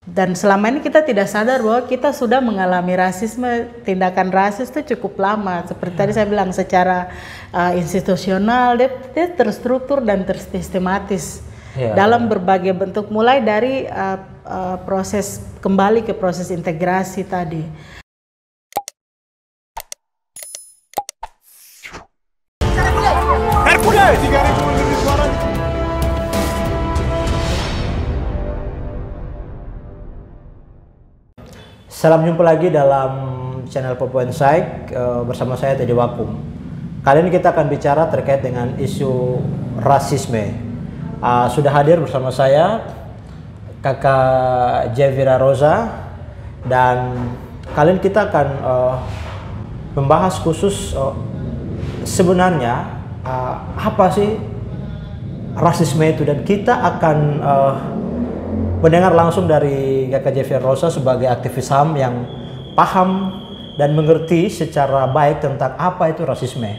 Dan selama ini kita tidak sadar bahwa kita sudah mengalami rasisme, tindakan rasis itu cukup lama. Seperti tadi saya bilang, secara institusional dia terstruktur dan tersistematis dalam berbagai bentuk, mulai dari proses kembali ke proses integrasi tadi. Hercules 3.000 lebih suara. Salam jumpa lagi dalam channel Popo Insight bersama saya Teddy Wakum. Kali ini kita akan bicara terkait dengan isu rasisme. Sudah hadir bersama saya Kakak Jevira Rosa, dan kali ini kita akan membahas khusus sebenarnya apa sih rasisme itu, dan kita akan mendengar langsung dari Kakak Jevira Rosa sebagai aktivis HAM yang paham dan mengerti secara baik tentang apa itu rasisme.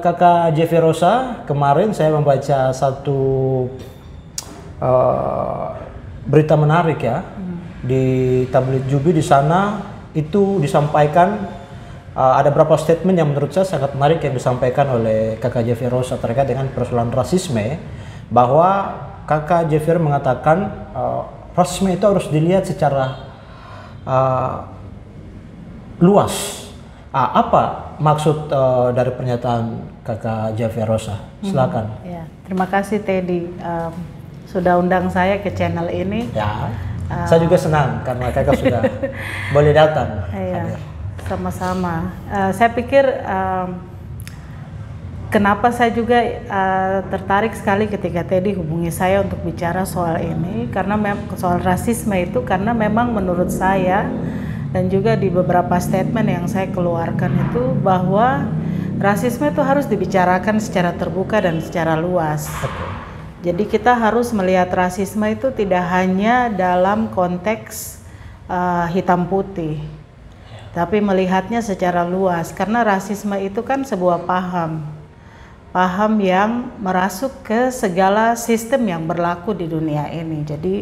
Kakak Jevira Rosa, kemarin saya membaca satu berita menarik ya di tabloid Jubi. Di sana itu disampaikan ada beberapa statement yang menurut saya sangat menarik yang disampaikan oleh Kakak Jevira Rosa terkait dengan persoalan rasisme, bahwa Kakak Jevira mengatakan rasisme itu harus dilihat secara luas. Apa maksud dari pernyataan Kakak Jevira Rosa? Silakan. Ya, terima kasih Teddy sudah undang saya ke channel ini. Ya, saya juga senang karena Kakak sudah boleh datang. Iya, sama-sama. Saya pikir kenapa saya juga tertarik sekali ketika Teddy hubungi saya untuk bicara soal ini, karena soal rasisme itu, karena memang menurut saya dan juga di beberapa statement yang saya keluarkan itu, bahwa rasisme itu harus dibicarakan secara terbuka dan secara luas. Jadi kita harus melihat rasisme itu tidak hanya dalam konteks hitam putih, tapi melihatnya secara luas, karena rasisme itu kan sebuah paham yang merasuk ke segala sistem yang berlaku di dunia ini. Jadi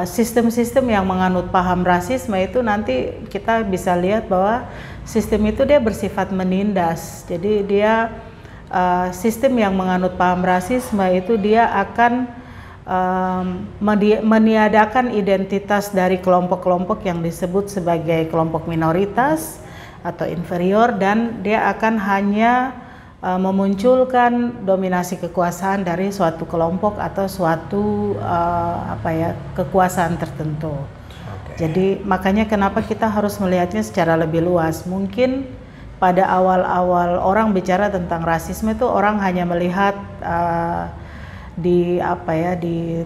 sistem-sistem yang menganut paham rasisme itu, nanti kita bisa lihat bahwa sistem itu dia bersifat menindas. Jadi dia sistem yang menganut paham rasisme itu dia akan meniadakan identitas dari kelompok-kelompok yang disebut sebagai kelompok minoritas atau inferior, dan dia akan hanya memunculkan dominasi kekuasaan dari suatu kelompok atau suatu kekuasaan tertentu. Jadi makanya kenapa kita harus melihatnya secara lebih luas. Mungkin pada awal-awal orang bicara tentang rasisme itu orang hanya melihat di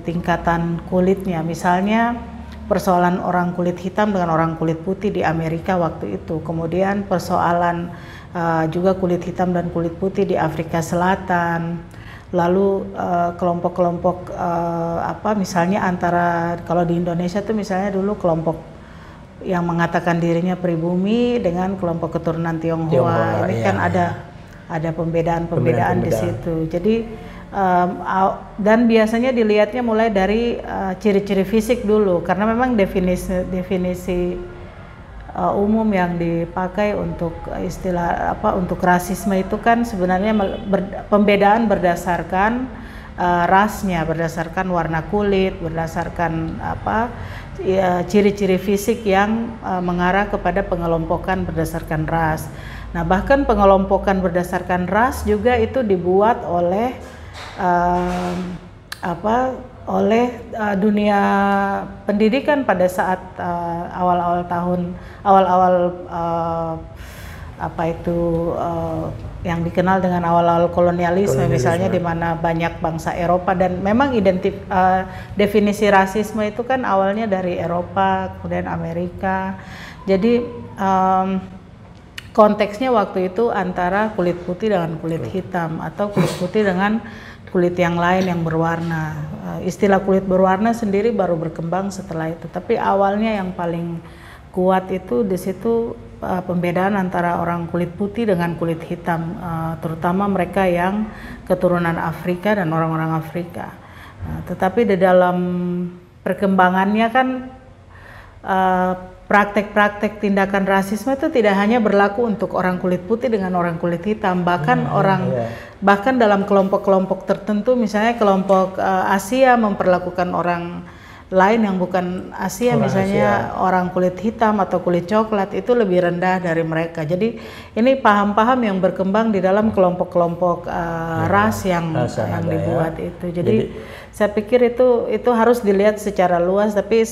tingkatan kulitnya, misalnya persoalan orang kulit hitam dengan orang kulit putih di Amerika waktu itu, kemudian persoalan juga kulit hitam dan kulit putih di Afrika Selatan, lalu kelompok-kelompok misalnya antara, kalau di Indonesia tuh misalnya dulu kelompok yang mengatakan dirinya pribumi dengan kelompok keturunan Tionghoa. Ini kan ada pembedaan di situ. Jadi dan biasanya dilihatnya mulai dari ciri-ciri fisik dulu, karena memang definisi umum yang dipakai untuk istilah untuk rasisme itu kan sebenarnya pembedaan berdasarkan rasnya, berdasarkan warna kulit, berdasarkan ciri-ciri fisik yang mengarah kepada pengelompokan berdasarkan ras. Nah, bahkan pengelompokan berdasarkan ras juga itu dibuat oleh dunia pendidikan pada saat yang dikenal dengan awal-awal kolonialisme misalnya, di mana banyak bangsa Eropa, dan memang definisi rasisme itu kan awalnya dari Eropa kemudian Amerika. Jadi konteksnya waktu itu antara kulit putih dengan kulit hitam, atau kulit putih dengan kulit yang lain yang berwarna. Istilah kulit berwarna sendiri baru berkembang setelah itu, tapi awalnya yang paling kuat itu di situ pembedaan antara orang kulit putih dengan kulit hitam, terutama mereka yang keturunan Afrika dan orang-orang Afrika. Tetapi di dalam perkembangannya kan praktek-praktek tindakan rasisme itu tidak hanya berlaku untuk orang kulit putih dengan orang kulit hitam, bahkan bahkan dalam kelompok-kelompok tertentu, misalnya kelompok Asia memperlakukan orang lain yang bukan Asia, misalnya orang kulit hitam atau kulit coklat itu lebih rendah dari mereka. Jadi ini paham-paham yang berkembang di dalam kelompok-kelompok ras yang dibuat itu. Jadi saya pikir itu harus dilihat secara luas, tapi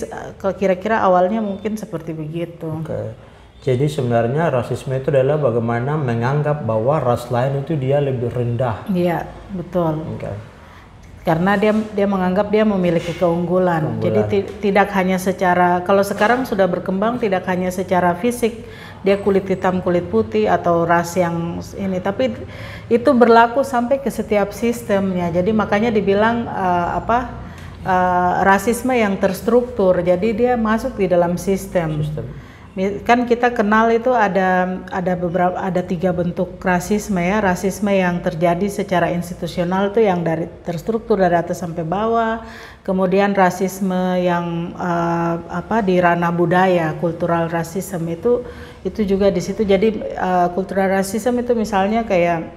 kira-kira awalnya mungkin seperti begitu. Jadi sebenarnya rasisme itu adalah bagaimana menganggap bahwa ras lain itu dia lebih rendah. Iya, betul. Karena dia menganggap dia memiliki keunggulan. Jadi tidak hanya secara, kalau sekarang sudah berkembang tidak hanya secara fisik, dia kulit hitam, kulit putih atau ras yang ini, tapi itu berlaku sampai ke setiap sistemnya. Jadi makanya dibilang rasisme yang terstruktur. Jadi dia masuk di dalam sistem. Kan kita kenal itu ada 3 bentuk rasisme ya. Rasisme yang terjadi secara institusional itu yang terstruktur dari atas sampai bawah. Kemudian rasisme yang di ranah budaya, cultural racism itu juga di situ. Jadi cultural racism itu misalnya kayak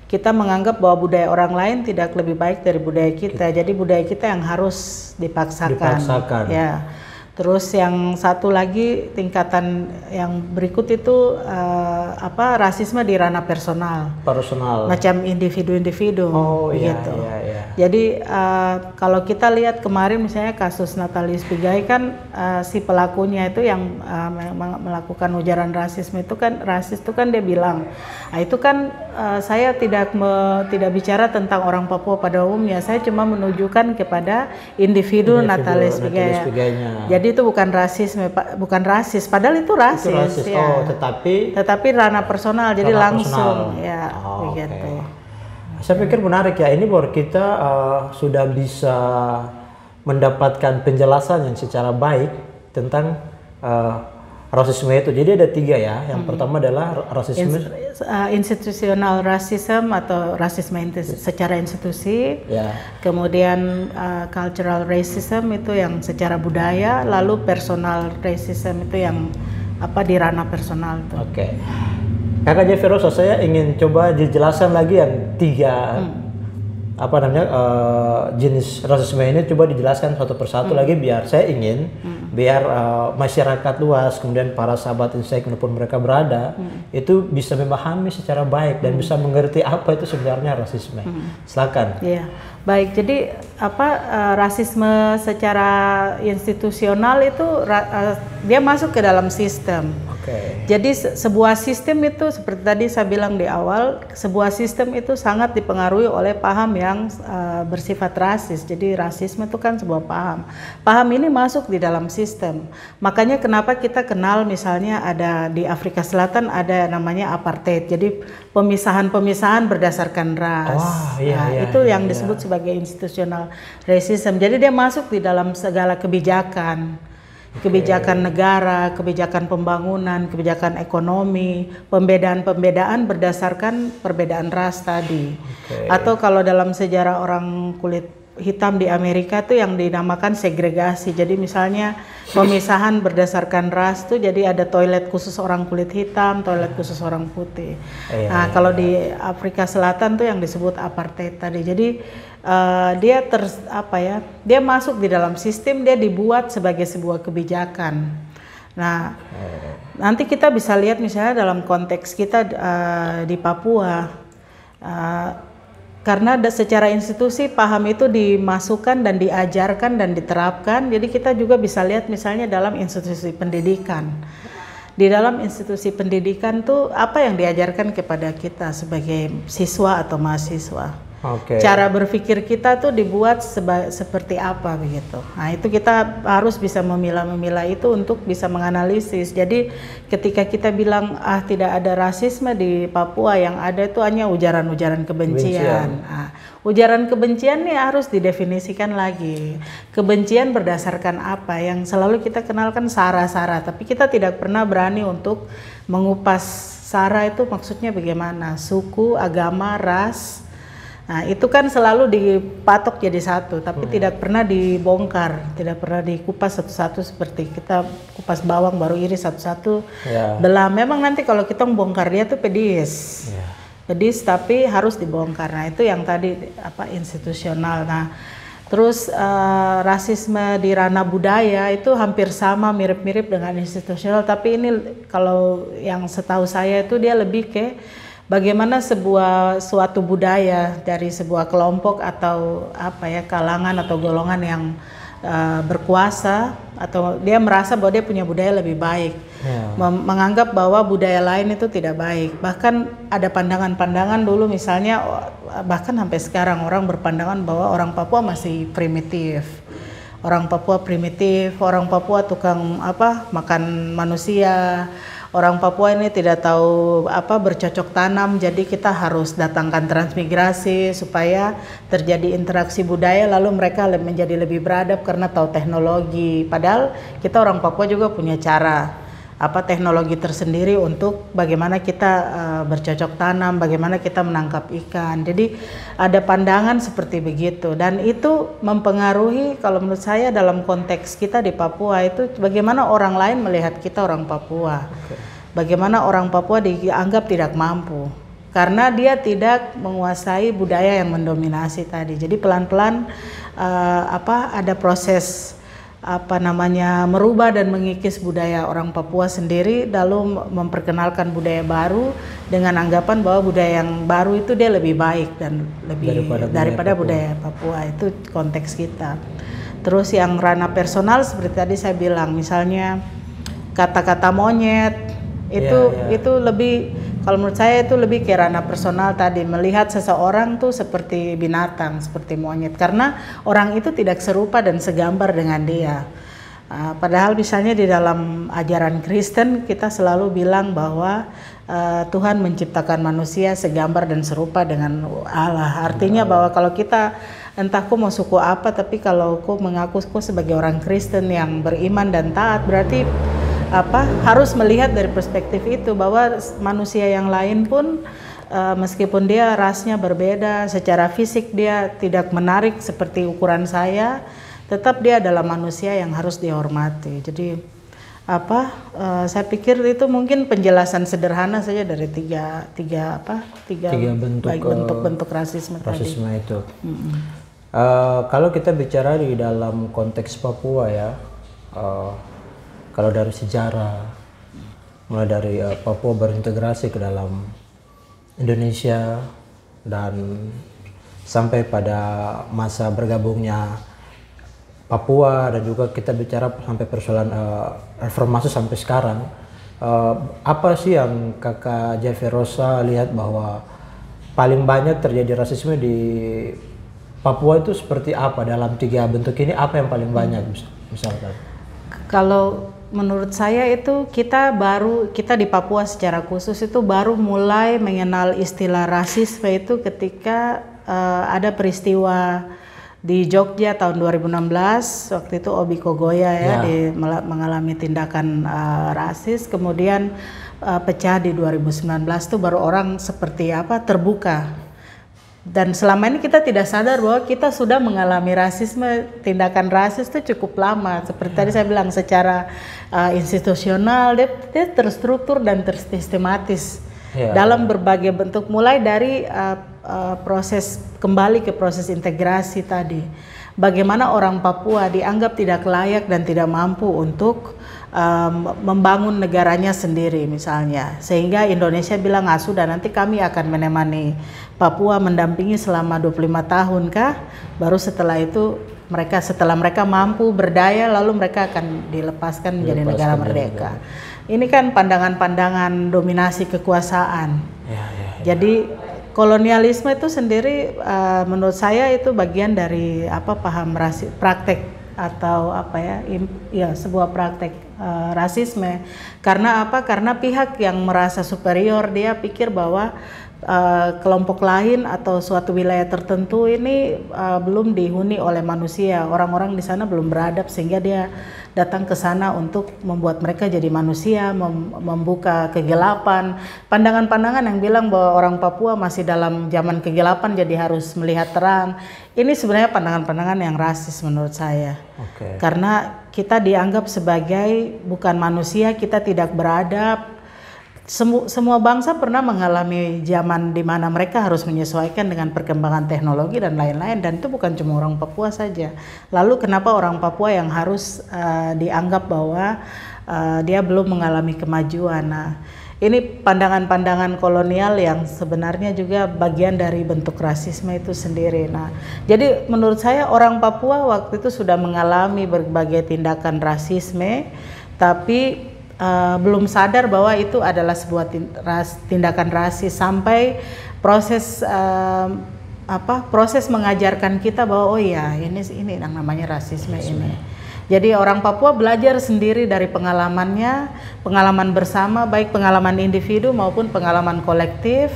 kita menganggap bahwa budaya orang lain tidak lebih baik dari budaya kita. Jadi budaya kita yang harus dipaksakan. Ya. Terus yang satu lagi tingkatan yang berikut itu rasisme di ranah personal. Macam individu-individu gitu. Jadi kalau kita lihat kemarin misalnya kasus Natalie Spigai kan si pelakunya itu yang melakukan ujaran rasisme itu kan rasis itu kan dia bilang, itu kan saya tidak bicara tentang orang Papua pada umumnya, saya cuma menunjukkan kepada individu Natalie Spigai. Jadi itu bukan rasisme, bukan rasis, padahal itu rasis. Ya. Tetapi ranah personal, jadi langsung ya begitu. Saya pikir menarik ya, ini baru kita sudah bisa mendapatkan penjelasan yang secara baik tentang rasisme itu. Jadi ada 3 ya. Yang pertama adalah rasisme institutional racism atau rasisme secara institusi. Kemudian cultural racism itu yang secara budaya, lalu personal racism itu yang di ranah personal itu. Kakak Jeffrey Rosa, saya ingin coba dijelaskan lagi yang 3 jenis rasisme ini, coba dijelaskan satu persatu lagi, biar saya ingin biar masyarakat luas, kemudian para sahabat insight maupun mereka berada itu bisa memahami secara baik dan bisa mengerti apa itu sebenarnya rasisme. Silakan. Iya, baik. Jadi rasisme secara institusional itu dia masuk ke dalam sistem. Jadi sebuah sistem itu seperti tadi saya bilang di awal, sebuah sistem itu sangat dipengaruhi oleh paham yang bersifat rasis. Jadi rasisme itu kan sebuah paham. Paham ini masuk di dalam sistem. Makanya kenapa kita kenal misalnya ada di Afrika Selatan ada namanya apartheid. Jadi pemisahan-pemisahan berdasarkan ras. Itu yang disebut sebagai institutional racism. Jadi dia masuk di dalam segala kebijakan. Kebijakan negara, kebijakan pembangunan, kebijakan ekonomi, pembedaan-pembedaan berdasarkan perbedaan ras tadi. Atau kalau dalam sejarah orang kulit hitam di Amerika itu yang dinamakan segregasi. Jadi misalnya pemisahan berdasarkan ras tuh, jadi ada toilet khusus orang kulit hitam, toilet khusus orang putih. Nah, kalau di Afrika Selatan tuh yang disebut apartheid tadi. Jadi dia masuk di dalam sistem, dia dibuat sebagai sebuah kebijakan. Nah, nanti kita bisa lihat misalnya dalam konteks kita di Papua, karena secara institusi paham itu dimasukkan dan diajarkan dan diterapkan, jadi kita juga bisa lihat misalnya dalam institusi pendidikan. Di dalam institusi pendidikan tuh apa yang diajarkan kepada kita sebagai siswa atau mahasiswa. Cara berpikir kita tuh dibuat seperti apa begitu. Nah, itu kita harus bisa memilah-memilah itu untuk bisa menganalisis. Jadi ketika kita bilang tidak ada rasisme di Papua, yang ada itu hanya ujaran-ujaran kebencian. Nah, ujaran kebencian nih harus didefinisikan lagi. Kebencian berdasarkan apa? Yang selalu kita kenalkan sara-sara, tapi kita tidak pernah berani untuk mengupas sara itu maksudnya bagaimana? Suku, agama, ras, Nah, itu kan selalu dipatok jadi satu, tapi tidak pernah dibongkar, tidak pernah dikupas satu-satu seperti kita kupas bawang baru iris satu-satu. Belah. Memang nanti kalau kita membongkar dia tuh pedis. Pedis tapi harus dibongkar. Nah, itu yang tadi institusional. Nah, terus rasisme di ranah budaya itu hampir sama, mirip-mirip dengan institusional, tapi ini kalau yang setahu saya itu dia lebih ke bagaimana suatu budaya dari sebuah kelompok atau kalangan atau golongan yang berkuasa atau dia merasa bahwa dia punya budaya lebih baik, menganggap bahwa budaya lain itu tidak baik. Bahkan ada pandangan-pandangan dulu misalnya, bahkan sampai sekarang orang berpandangan bahwa orang Papua masih primitif. Orang Papua primitif, orang Papua tukang makan manusia. Orang Papua ini tidak tahu bercocok tanam, jadi kita harus datangkan transmigrasi supaya terjadi interaksi budaya, lalu mereka menjadi lebih beradab karena tahu teknologi. Padahal kita orang Papua juga punya cara teknologi tersendiri untuk bagaimana kita bercocok tanam, bagaimana kita menangkap ikan. Jadi ada pandangan seperti begitu, dan itu mempengaruhi kalau menurut saya dalam konteks kita di Papua itu bagaimana orang lain melihat kita orang Papua. Bagaimana orang Papua dianggap tidak mampu karena dia tidak menguasai budaya yang mendominasi tadi. Jadi pelan-pelan ada proses merubah dan mengikis budaya orang Papua sendiri, lalu memperkenalkan budaya baru dengan anggapan bahwa budaya yang baru itu dia lebih baik dan lebih daripada budaya Papua. Itu konteks kita. Terus yang ranah personal seperti tadi saya bilang, misalnya kata-kata monyet itu lebih, kalau menurut saya itu lebih ke ranah personal tadi, melihat seseorang tuh seperti binatang, seperti monyet, karena orang itu tidak serupa dan segambar dengan dia. Padahal misalnya di dalam ajaran Kristen kita selalu bilang bahwa Tuhan menciptakan manusia segambar dan serupa dengan Allah. Artinya bahwa kalau kita entah kau mau suku apa, tapi kalau kau mengaku kau sebagai orang Kristen yang beriman dan taat, berarti harus melihat dari perspektif itu bahwa manusia yang lain pun meskipun dia rasnya berbeda, secara fisik dia tidak menarik seperti ukuran saya, tetap dia adalah manusia yang harus dihormati. Jadi saya pikir itu mungkin penjelasan sederhana saja dari tiga bentuk rasisme tadi. Itu. Kalau kita bicara di dalam konteks Papua ya, kalau dari sejarah, mulai dari Papua berintegrasi ke dalam Indonesia dan sampai pada masa bergabungnya Papua, dan juga kita bicara sampai persoalan reformasi sampai sekarang, apa sih yang Kakak Javerosa lihat bahwa paling banyak terjadi rasisme di Papua itu seperti apa? Dalam tiga bentuk ini apa yang paling banyak misalkan? Kalau menurut saya itu kita di Papua secara khusus itu baru mulai mengenal istilah rasisme itu ketika ada peristiwa di Jogja tahun 2016. Waktu itu Obi Kogoya mengalami tindakan rasis, kemudian pecah di 2019 itu baru orang seperti terbuka. Dan selama ini kita tidak sadar bahwa kita sudah mengalami rasisme, tindakan rasis itu cukup lama. Seperti tadi saya bilang, secara institusional dia terstruktur dan tersistematis dalam berbagai bentuk, mulai dari proses kembali ke proses integrasi tadi. Bagaimana orang Papua dianggap tidak layak dan tidak mampu untuk membangun negaranya sendiri misalnya, sehingga Indonesia bilang sudah, nanti kami akan menemani Papua mendampingi selama 25 tahun kah, baru setelah itu setelah mereka mampu berdaya, lalu mereka akan dilepaskan menjadi negara merdeka. Ini kan pandangan-pandangan dominasi kekuasaan. Jadi kolonialisme itu sendiri menurut saya itu bagian dari paham praktek atau sebuah praktek rasisme. Karena Karena pihak yang merasa superior dia pikir bahwa kelompok lain atau suatu wilayah tertentu ini belum dihuni oleh manusia. Orang-orang di sana belum beradab sehingga dia datang ke sana untuk membuat mereka jadi manusia, membuka kegelapan. Pandangan-pandangan yang bilang bahwa orang Papua masih dalam zaman kegelapan jadi harus melihat terang. Ini sebenarnya pandangan-pandangan yang rasis menurut saya. Karena kita dianggap sebagai bukan manusia, kita tidak beradab. Semua bangsa pernah mengalami zaman di mana mereka harus menyesuaikan dengan perkembangan teknologi dan lain-lain, dan itu bukan cuma orang Papua saja. Lalu kenapa orang Papua yang harus dianggap bahwa dia belum mengalami kemajuan? Nah, ini pandangan-pandangan kolonial yang sebenarnya juga bagian dari bentuk rasisme itu sendiri. Nah, jadi menurut saya orang Papua waktu itu sudah mengalami berbagai tindakan rasisme, tapi belum sadar bahwa itu adalah sebuah tindakan rasis sampai proses proses mengajarkan kita bahwa oh ya ini yang namanya rasisme ini. Jadi orang Papua belajar sendiri dari pengalamannya, pengalaman bersama, baik pengalaman individu maupun pengalaman kolektif,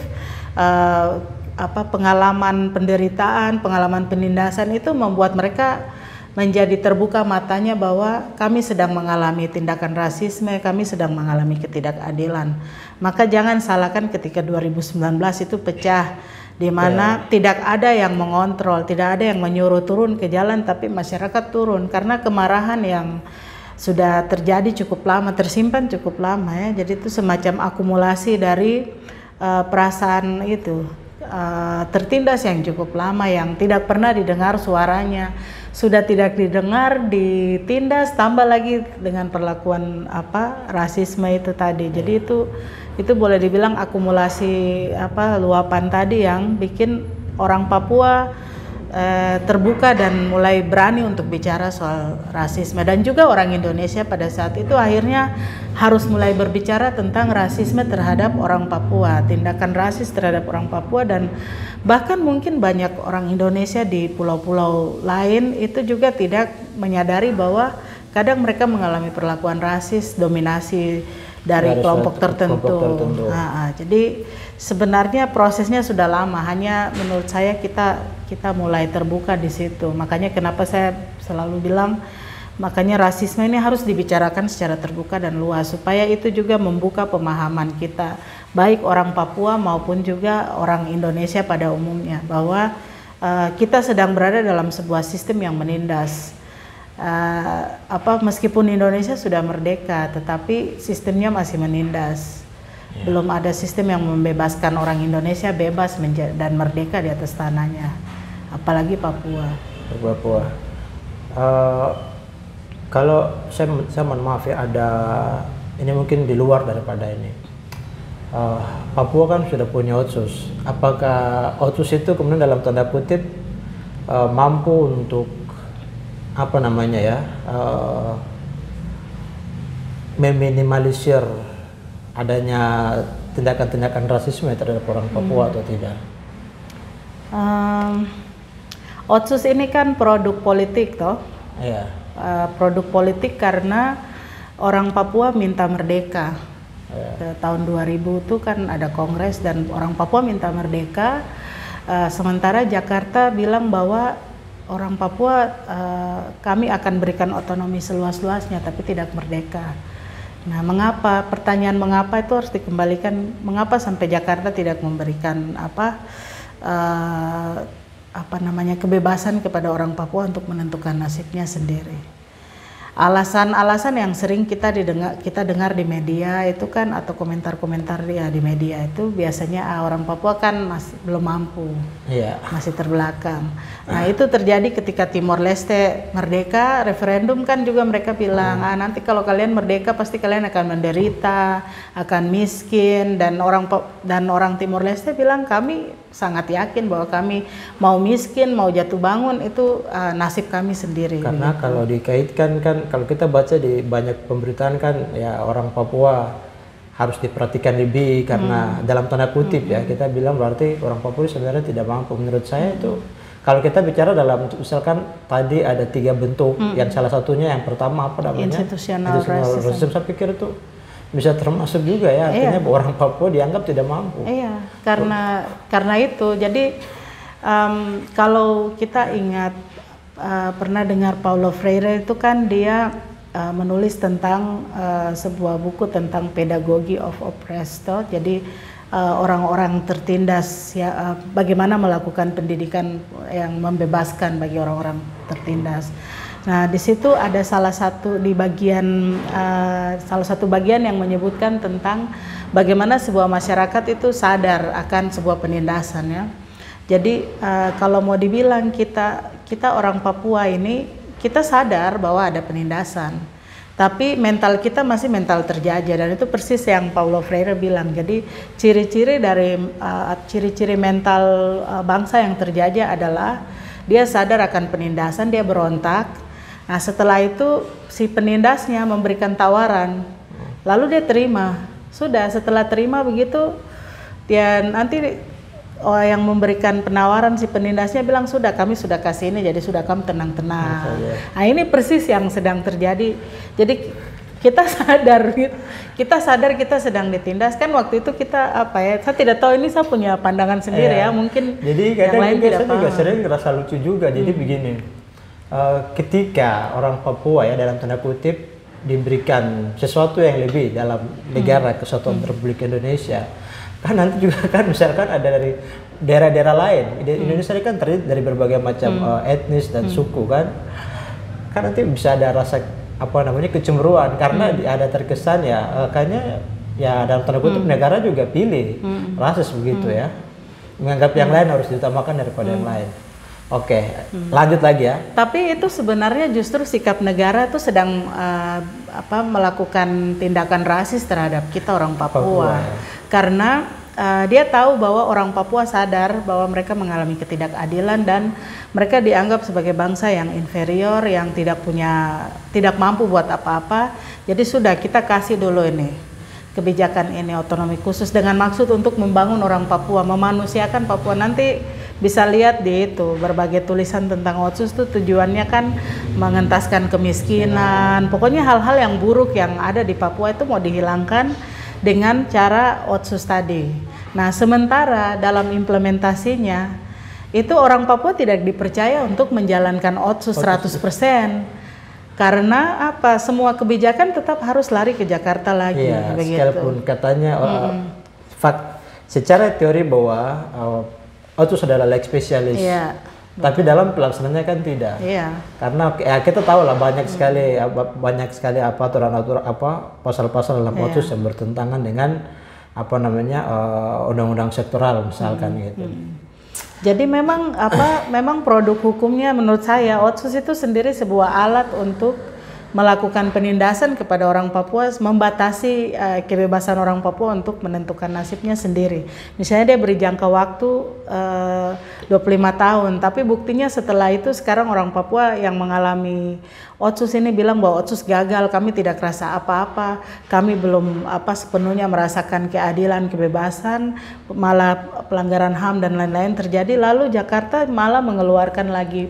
pengalaman penderitaan, pengalaman penindasan itu membuat mereka menjadi terbuka matanya bahwa kami sedang mengalami tindakan rasisme, kami sedang mengalami ketidakadilan. Maka jangan salahkan ketika 2019 itu pecah, di mana tidak ada yang mengontrol, tidak ada yang menyuruh turun ke jalan, tapi masyarakat turun karena kemarahan yang sudah terjadi cukup lama, tersimpan cukup lama ya. Jadi itu semacam akumulasi dari perasaan itu, tertindas yang cukup lama, yang tidak pernah didengar suaranya. Sudah tidak didengar, ditindas, tambah lagi dengan perlakuan rasisme itu tadi. Jadi itu boleh dibilang akumulasi luapan tadi yang bikin orang Papua terbuka dan mulai berani untuk bicara soal rasisme. Dan juga orang Indonesia pada saat itu akhirnya harus mulai berbicara tentang rasisme terhadap orang Papua, tindakan rasis terhadap orang Papua, dan bahkan mungkin banyak orang Indonesia di pulau-pulau lain itu juga tidak menyadari bahwa kadang mereka mengalami perlakuan rasis, dominasi dari kelompok tertentu. Jadi sebenarnya prosesnya sudah lama, hanya menurut saya kita mulai terbuka di situ. Makanya kenapa saya selalu bilang, makanya rasisme ini harus dibicarakan secara terbuka dan luas, supaya itu juga membuka pemahaman kita, baik orang Papua maupun juga orang Indonesia pada umumnya, bahwa kita sedang berada dalam sebuah sistem yang menindas. Meskipun Indonesia sudah merdeka, tetapi sistemnya masih menindas. Belum ada sistem yang membebaskan orang Indonesia bebas dan merdeka di atas tanahnya, apalagi Papua. Kalau saya mohon maaf ya, ada ini mungkin di luar daripada ini. Papua kan sudah punya Otsus. Apakah Otsus itu kemudian dalam tanda kutip mampu untuk meminimalisir adanya tindakan-tindakan rasisme terhadap orang Papua atau tidak? Otsus ini kan produk politik toh. Iya. Produk politik karena orang Papua minta merdeka. Tahun 2000 itu kan ada kongres dan orang Papua minta merdeka, sementara Jakarta bilang bahwa orang Papua kami akan berikan otonomi seluas-luasnya tapi tidak merdeka. Nah, mengapa? Pertanyaan mengapa itu harus dikembalikan. Mengapa sampai Jakarta tidak memberikan kebebasan kepada orang Papua untuk menentukan nasibnya sendiri? Alasan-alasan yang sering kita dengar di media itu kan, atau komentar-komentar di media itu biasanya orang Papua kan belum mampu, masih terbelakang. Nah, itu terjadi ketika Timor Leste merdeka, referendum kan juga mereka bilang, nanti kalau kalian merdeka pasti kalian akan menderita, akan miskin, dan orang Timor Leste bilang kami sangat yakin bahwa kami mau miskin, mau jatuh bangun itu nasib kami sendiri. Karena begitu. Kalau dikaitkan kan, kalau kita baca di banyak pemberitaan kan, ya orang Papua harus diperhatikan lebih karena dalam tanda kutip ya kita bilang berarti orang Papua sebenarnya tidak mampu. Menurut saya itu kalau kita bicara dalam, misalkan tadi ada 3 bentuk, yang salah satunya yang pertama apa namanya? Institutional racism. Saya pikir itu bisa termasuk juga ya, artinya orang Papua dianggap tidak mampu. Iya, karena itu. Jadi kalau kita ingat pernah dengar Paulo Freire itu kan dia menulis tentang sebuah buku tentang pedagogi of oppressed. Jadi orang-orang tertindas ya, bagaimana melakukan pendidikan yang membebaskan bagi orang-orang tertindas. Nah, di situ ada salah satu bagian yang menyebutkan tentang bagaimana sebuah masyarakat itu sadar akan sebuah penindasan ya. Jadi kalau mau dibilang kita orang Papua ini kita sadar bahwa ada penindasan, tapi mental kita masih mental terjajah, dan itu persis yang Paulo Freire bilang. Jadi ciri-ciri mental bangsa yang terjajah adalah dia sadar akan penindasan, dia berontak. Nah, setelah itu si penindasnya memberikan tawaran, lalu dia terima. Sudah, setelah terima begitu, dia nanti yang memberikan penawaran si penindasnya bilang, sudah kami sudah kasih ini, jadi sudah kamu tenang-tenang. Nah, ini persis yang sedang terjadi. Jadi kita sadar kita sedang ditindas. Kan waktu itu kita saya tidak tahu, ini saya punya pandangan sendiri ya, mungkin jadi kadang yang lain saya juga sering ngerasa lucu juga. Jadi begini, ketika orang Papua ya dalam tanda kutip diberikan sesuatu yang lebih dalam negara kesatuan Republik Indonesia, kan nanti juga kan misalkan ada dari daerah-daerah lain. Indonesia ini kan terdiri dari berbagai macam etnis dan suku kan nanti bisa ada rasa kecemburuan karena ada terkesan ya kayaknya ya dalam tanda kutip negara juga pilih rasis begitu ya, menganggap yang lain harus diutamakan daripada yang lain. Oke, lanjut lagi ya. Tapi itu sebenarnya justru sikap negara itu sedang melakukan tindakan rasis terhadap kita orang Papua. Karena dia tahu bahwa orang Papua sadar bahwa mereka mengalami ketidakadilan dan mereka dianggap sebagai bangsa yang inferior, yang tidak mampu buat apa-apa. Jadi sudah, kita kasih dulu ini kebijakan ini otonomi khusus dengan maksud untuk membangun orang Papua, memanusiakan Papua. Nanti bisa lihat di itu berbagai tulisan tentang Otsus itu tujuannya kan mengentaskan kemiskinan. Pokoknya hal-hal yang buruk yang ada di Papua itu mau dihilangkan dengan cara Otsus tadi. Nah, sementara dalam implementasinya itu orang Papua tidak dipercaya untuk menjalankan Otsus 100%. Karena semua kebijakan tetap harus lari ke Jakarta lagi. Iya, sekalipun katanya secara teori bahwa Otsus adalah leg spesialis, tapi dalam pelaksanaannya kan tidak. Karena ya kita tahu lah banyak sekali aturan-aturan pasal-pasal dalam Otsus yang bertentangan dengan undang-undang sektoral misalkan gitu. Jadi memang produk hukumnya menurut saya Otsus itu sendiri sebuah alat untuk melakukan penindasan kepada orang Papua, membatasi kebebasan orang Papua untuk menentukan nasibnya sendiri. Misalnya dia beri jangka waktu 25 tahun, tapi buktinya setelah itu sekarang orang Papua yang mengalami Otsus ini bilang bahwa Otsus gagal, kami tidak rasa apa-apa, kami belum sepenuhnya merasakan keadilan, kebebasan, malah pelanggaran HAM dan lain-lain terjadi. Lalu Jakarta malah mengeluarkan lagi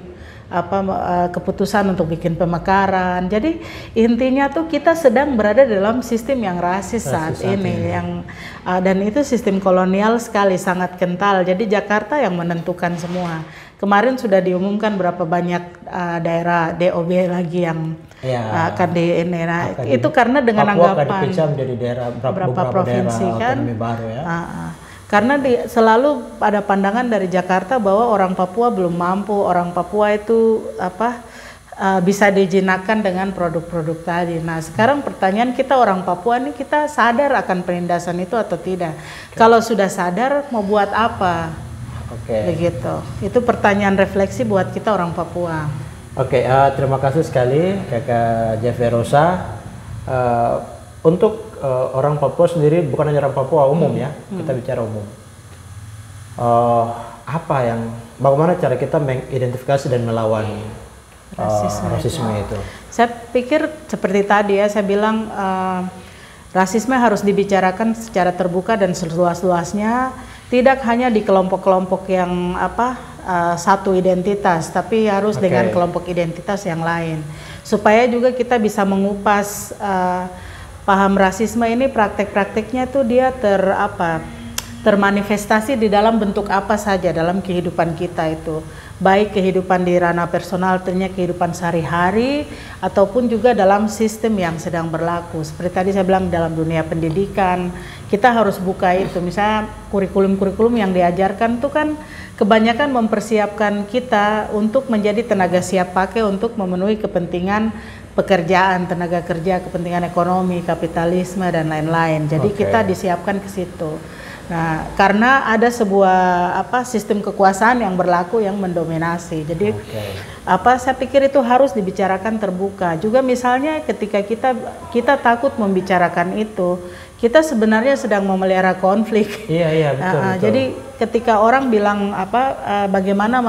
keputusan untuk bikin pemekaran. Jadi intinya tuh kita sedang berada dalam sistem yang rasis saat ini. Dan itu sistem kolonial sekali, sangat kental. Jadi Jakarta yang menentukan semua. Kemarin sudah diumumkan berapa banyak daerah DOB lagi yang akan itu karena dengan Papua anggapan akan dipecah menjadi daerah beberapa provinsi daerah kan baru ya. Karena selalu ada pandangan dari Jakarta bahwa orang Papua belum mampu, orang Papua itu bisa dijinakkan dengan produk-produk tadi. Nah, sekarang pertanyaan kita orang Papua ini, kita sadar akan penindasan itu atau tidak? Kalau sudah sadar, mau buat apa? Begitu. Itu pertanyaan refleksi buat kita orang Papua. Terima kasih sekali Kakak Jeffrey Rosa. Untuk orang Papua sendiri, bukan hanya orang Papua, umum ya, kita bicara umum. Bagaimana cara kita mengidentifikasi dan melawan rasisme itu? Saya pikir seperti tadi ya, saya bilang rasisme harus dibicarakan secara terbuka dan seluas-luasnya, tidak hanya di kelompok-kelompok yang satu identitas, tapi harus dengan kelompok identitas yang lain, supaya juga kita bisa mengupas paham rasisme ini praktek-prakteknya tuh dia termanifestasi di dalam bentuk apa saja dalam kehidupan kita itu, baik kehidupan di ranah personal, ternyata kehidupan sehari-hari, ataupun juga dalam sistem yang sedang berlaku. Seperti tadi saya bilang dalam dunia pendidikan, kita harus buka itu. Misalnya kurikulum-kurikulum yang diajarkan itu kan kebanyakan mempersiapkan kita untuk menjadi tenaga siap pakai untuk memenuhi kepentingan pekerjaan, tenaga kerja, kepentingan ekonomi, kapitalisme, dan lain-lain. Jadi kita disiapkan ke situ. Nah, karena ada sebuah sistem kekuasaan yang berlaku yang mendominasi. Jadi saya pikir itu harus dibicarakan terbuka. Juga misalnya ketika kita takut membicarakan itu, kita sebenarnya sedang memelihara konflik. Iya, betul. Jadi ketika orang bilang bagaimana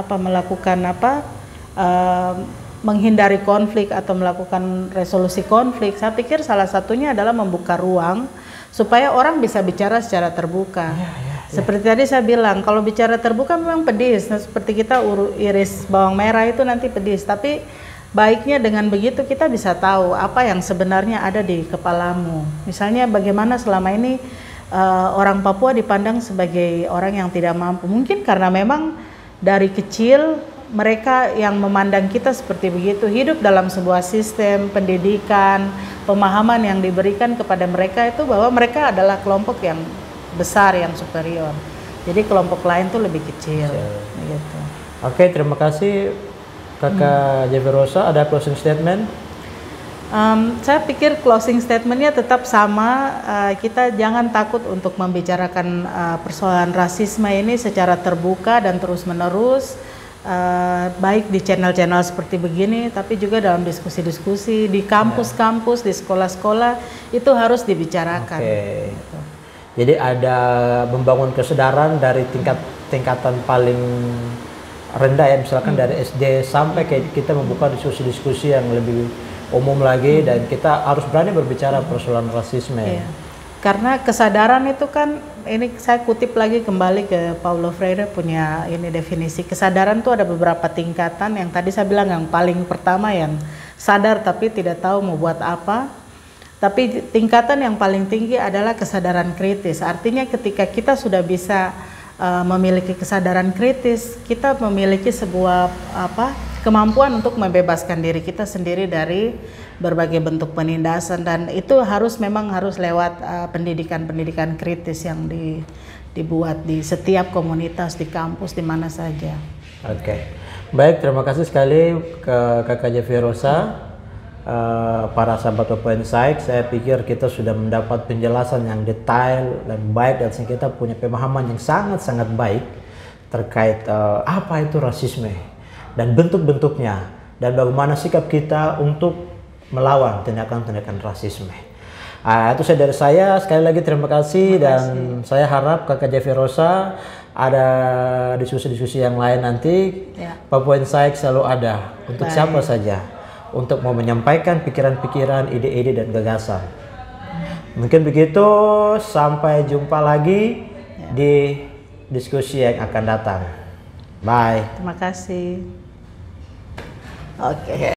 melakukan menghindari konflik atau melakukan resolusi konflik, saya pikir salah satunya adalah membuka ruang supaya orang bisa bicara secara terbuka. Seperti tadi saya bilang, kalau bicara terbuka memang pedis. Nah, seperti kita iris bawang merah itu nanti pedis, tapi baiknya dengan begitu kita bisa tahu apa yang sebenarnya ada di kepalamu. Misalnya bagaimana selama ini orang Papua dipandang sebagai orang yang tidak mampu. Mungkin karena memang dari kecil mereka yang memandang kita seperti begitu, hidup dalam sebuah sistem pendidikan, pemahaman yang diberikan kepada mereka itu bahwa mereka adalah kelompok yang besar, yang superior. Jadi kelompok lain tuh lebih kecil. Gitu. Oke, terima kasih Kakak Jeffrey-Rosa. Ada closing statement? Saya pikir closing statementnya tetap sama. Kita jangan takut untuk membicarakan persoalan rasisme ini secara terbuka dan terus-menerus. Baik di channel-channel seperti begini, tapi juga dalam diskusi-diskusi di kampus-kampus, di sekolah-sekolah itu harus dibicarakan. Gitu. Jadi ada membangun kesadaran dari tingkatan paling rendah ya, misalkan dari SD sampai kita membuka diskusi-diskusi yang lebih umum lagi, dan kita harus berani berbicara persoalan rasisme. Karena kesadaran itu kan, ini saya kutip lagi kembali ke Paulo Freire punya ini definisi. Kesadaran itu ada beberapa tingkatan. Yang tadi saya bilang yang paling pertama yang sadar tapi tidak tahu mau buat apa. Tapi tingkatan yang paling tinggi adalah kesadaran kritis. Artinya ketika kita sudah bisa memiliki kesadaran kritis, kita memiliki sebuah kemampuan untuk membebaskan diri kita sendiri dari berbagai bentuk penindasan, dan itu memang harus lewat pendidikan kritis yang dibuat di setiap komunitas, di kampus, di mana saja. Baik, terima kasih sekali ke Kakak Jeffrey-Rosa. Para sahabat Papua Insight, saya pikir kita sudah mendapat penjelasan yang detail dan baik, dan kita punya pemahaman yang sangat-sangat baik terkait apa itu rasisme dan bentuk-bentuknya, dan bagaimana sikap kita untuk melawan tindakan-tindakan rasisme. Itu saja dari saya. Sekali lagi terima kasih, dan saya harap Kakak Jeffrey-Rosa ada diskusi-diskusi yang lain nanti. Papua Insight selalu ada untuk siapa saja, untuk mau menyampaikan pikiran-pikiran, ide-ide, dan gagasan. Mungkin begitu, sampai jumpa lagi di diskusi yang akan datang. Bye. Terima kasih. Oke.